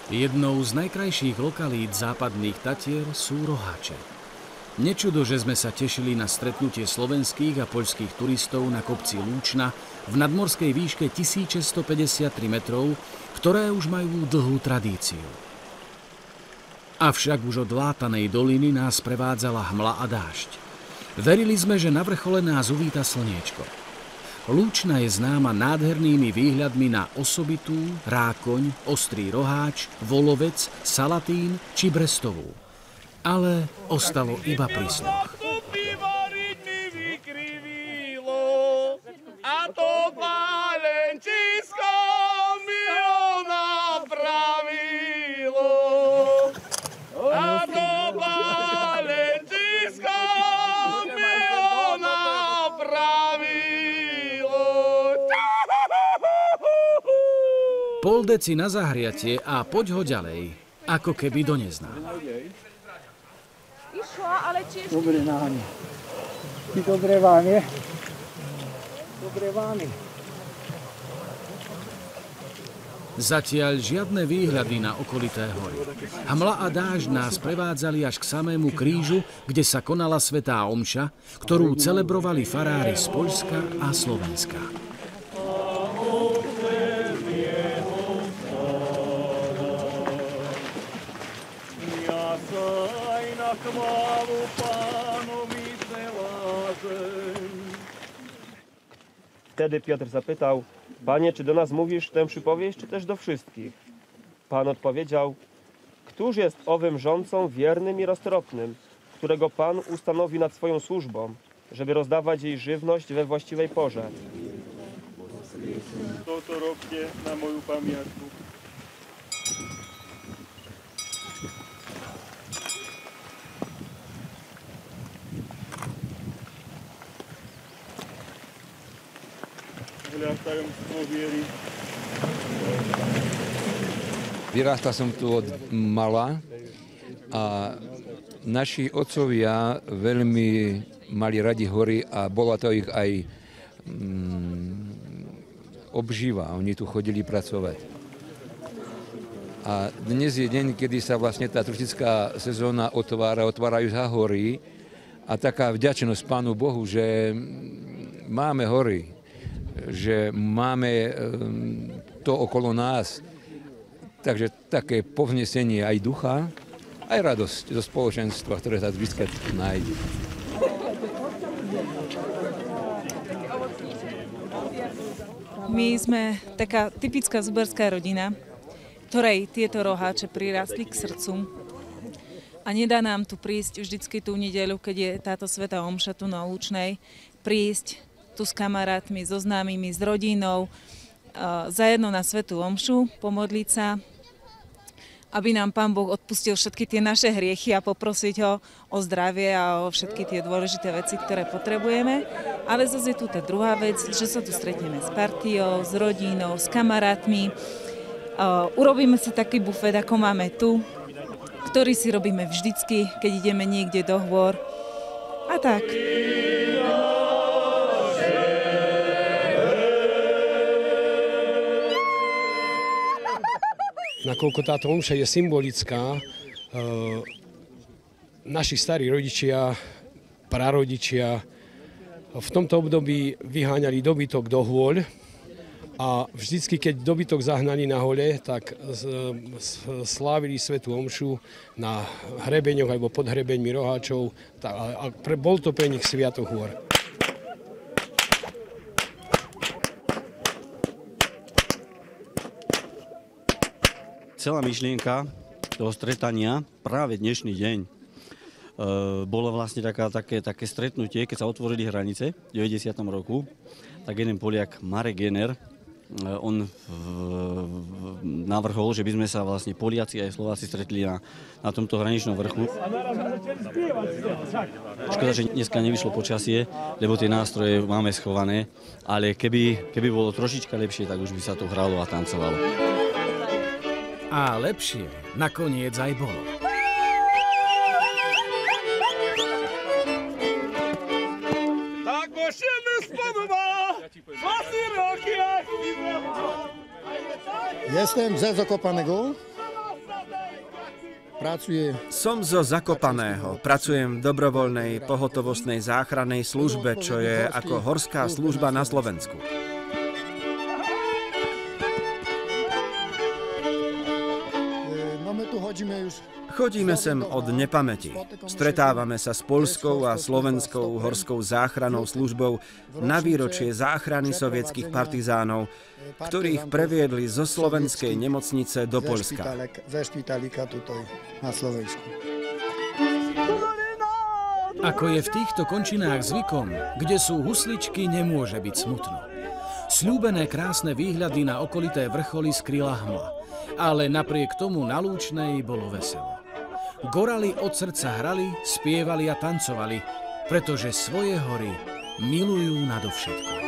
Jednou z najkrajších lokalít západných Tatier sú Roháče. Nečudo, že sme sa tešili na stretnutie slovenských a poľských turistov na kopci Lúčna v nadmorskej výške 1653 metrov, ktoré už majú dlhú tradíciu. Avšak už od látanej doliny nás prevádzala hmla a dážď. Verili sme, že na vrchole nás uvíta slniečko. Lúčna je známa nádhernými výhľadmi na Osobitú, Rákoň, Ostrý Roháč, Volovec, Salatín či Brestovú. Ale ostalo iba pri snoch. Pol deci na zahriatie a poď ho ďalej, ako keby do neznáma. Dobre námi. Dobre vám je. Dobre vám je. Zatiaľ žiadne výhľady na okolité hory. Hmla a dážď nás prevádzali až k samému krížu, kde sa konala svätá omša, ktorú celebrovali farári z Poľska a Slovenska. Wtedy Piotr zapytał: Panie, czy do nas mówisz tę przypowieść, czy też do wszystkich? Pan odpowiedział: Któż jest owym rządcą wiernym i roztropnym, którego Pan ustanowi nad swoją służbą, żeby rozdawać jej żywność we właściwej porze? To robcie na moją pamiątkę. Vyrástal som tu od mala a naši otcovia veľmi mali radi hory a bola to ich aj obživa. Oni tu chodili pracovať. A dnes je deň, kedy sa vlastne tá turistická sezóna otvárajú sa hory a taká vďačnosť Pánu Bohu, že máme hory, že máme to okolo nás. Takže také povznesenie aj ducha, aj radosť zo spoločenstva, ktoré sa vždy nájde. My sme taká typická zuberská rodina, ktorej tieto roháče prirástli k srdcu. A nedá nám tu prísť vždycky tú nedeľu, keď je táto svätá omša tu na Lúčnej, prísť tu s kamarátmi, so známymi, s rodinou, zajedno na svätú omšu, pomodliť sa, aby nám Pán Boh odpustil všetky tie naše hriechy a poprosiť ho o zdravie a o všetky tie dôležité veci, ktoré potrebujeme. Ale zase je tu tá druhá vec, že sa tu stretneme s partiou, s rodinou, s kamarátmi. Urobíme si taký bufet, ako máme tu, ktorý si robíme vždycky, keď ideme niekde do hôr. A tak. Nakoľko táto omša je symbolická, naši starí rodičia, prarodičia v tomto období vyháňali dobytok do hôľ a vždycky, keď dobytok zahnali na hole, tak slávili svätú omšu na hrebeňoch alebo pod hrebeňmi roháčov a bol to pre nich sviatok hôr. Celá myšlienka toho stretania, práve dnešný deň, bolo vlastne také stretnutie, keď sa otvorili hranice v 90. roku, tak jeden Poliak, Marek Jenner, on navrhol, že by sme sa vlastne Poliaci aj Slováci stretli na tomto hraničnom vrchu. Škoda, že dneska nevyšlo počasie, lebo tie nástroje máme schované, ale keby bolo trošička lepšie, tak už by sa to hralo a tancovalo. A lepšie nakoniec aj bolo. Jestem ze Zakopanego. Som zo Zakopaného. Pracujem v dobrovoľnej pohotovostnej záchrannej službe, čo je ako horská služba na Slovensku. Chodíme sem od nepamäti. Stretávame sa s poľskou a slovenskou horskou záchrannou službou na výročie záchrany sovietských partizánov, ktorých previedli zo slovenskej nemocnice do Poľska. Ako je v týchto končinách zvykom, kde sú husličky, nemôže byť smutno. Sľúbené krásne výhľady na okolité vrcholy skryla hmla, ale napriek tomu na Lúčnej bolo veselo. Gorali od srdca hrali, spievali a tancovali, pretože svoje hory milujú nadovšetko.